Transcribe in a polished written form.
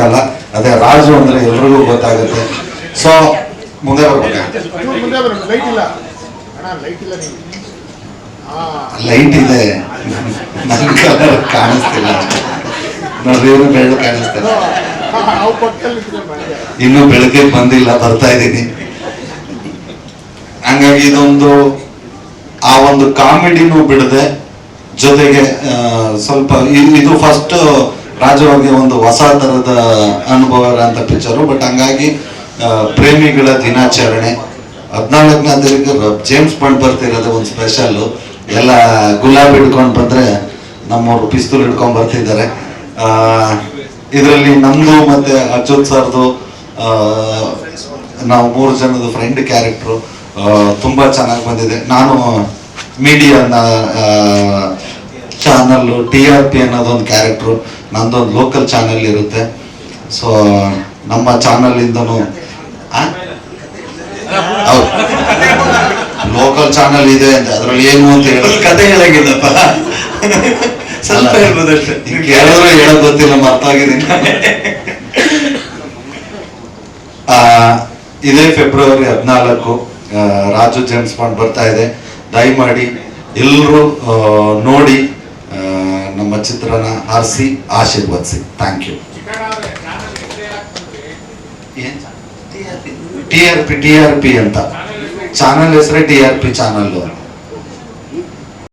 ಆಗಲ್ಲ. ಅದೇ ರಾಜು ಅಂದ್ರೆ ಎಲ್ರಿಗೂ ಗೊತ್ತಾಗುತ್ತೆ. ಸೊ ಮುಂದೆ ಲೈಟ್ ಇದೆ, ನನ್ ಕಲರ್ ಕಾಣಿಸ್ತಿಲ್ಲ ನೋಡ್ರಿ, ಇವರು ಬೆಳಕು ಕಾಣಿಸ್ತಾರೆ. ಇನ್ನು ಬೆಳಗ್ಗೆ ಬಂದಿಲ್ಲ, ಬರ್ತಾ ಇದ್ದೀನಿ. ಹಂಗಾಗಿ ಇದೊಂದು ಆ ಒಂದು ಕಾಮಿಡಿನೂ ಬಿಡದೆ ಜೊತೆಗೆ ಸ್ವಲ್ಪ ಇದು ಫಸ್ಟ್ ರಾಜು ಅವ್ರಿಗೆ ಒಂದು ಹೊಸ ತರದ ಅನುಭವ ಅಂತ ಪಿಕ್ಚರು. ಬಟ್ ಹಂಗಾಗಿ ಪ್ರೇಮಿಗಳ ದಿನಾಚರಣೆ 14ನೇ ತಾರೀಕು ಜೇಮ್ಸ್ ಬಾಂಡ್ ಬರ್ತಿರೋದು ಒಂದು ಸ್ಪೆಷಲ್. ಎಲ್ಲ ಗುಲಾಬಿ ಹಿಡ್ಕೊಂಡು ಬಂದ್ರೆ ನಮ್ಮವ್ರು ಪಿಸ್ತೂಲ್ ಹಿಡ್ಕೊಂಡ್ ಬರ್ತಿದ್ದಾರೆ. ಇದರಲ್ಲಿ ನಮ್ದು ಮತ್ತೆ ಅಚ್ಯುತ್ ಸರ್ದು ನಾವು 3 ಜನದ ಫ್ರೆಂಡ್ ಕ್ಯಾರೆಕ್ಟ್ರು ತುಂಬಾ ಚೆನ್ನಾಗಿ ಬಂದಿದೆ. ನಾನು ಮೀಡಿಯಾನ ಚಾನಲ್ TRP ಅನ್ನೋದೊಂದು ಕ್ಯಾರೆಕ್ಟ್ರು, ನಂದೊಂದು ಲೋಕಲ್ ಚಾನಲ್ ಇರುತ್ತೆ. ಸೊ ನಮ್ಮ ಚಾನಲ್ ಇಂದನು ಲೋಕಲ್ ಚಾನಲ್ ಇದೆ ಅಂತ ಅದ್ರಲ್ಲಿ ಏನು ಅಂತ ಹೇಳಿ ಕತೆ ಹೇಳಂಗಿಲ್ಲಪ್ಪ, ಸ್ವಲ್ಪ ಹೇಳ್ಬೋದಷ್ಟೇ. ಕೇಳಿದ್ರು ಹೇಳೋದು ಗೊತ್ತಿಲ್ಲ, ಮರ್ತಾಗಿದ್ದೀನಿ. ಇದೇ ಫೆಬ್ರವರಿ 14 ರಾಜು ಜೇಮ್ಸ್ ಬಾಂಡ್ ಬರ್ತಾ ಇದೆ. ದಯಮಾಡಿ ಎಲ್ಲರೂ ನೋಡಿ ನಮ್ಮ ಚಿತ್ರನ ಆರಿಸಿ ಆಶೀರ್ವದಿಸಿ. Thank you. TRP ಅಂತ ಚಾನಲ್ ಹೆಸರೇ TRP ಚಾನಲ್.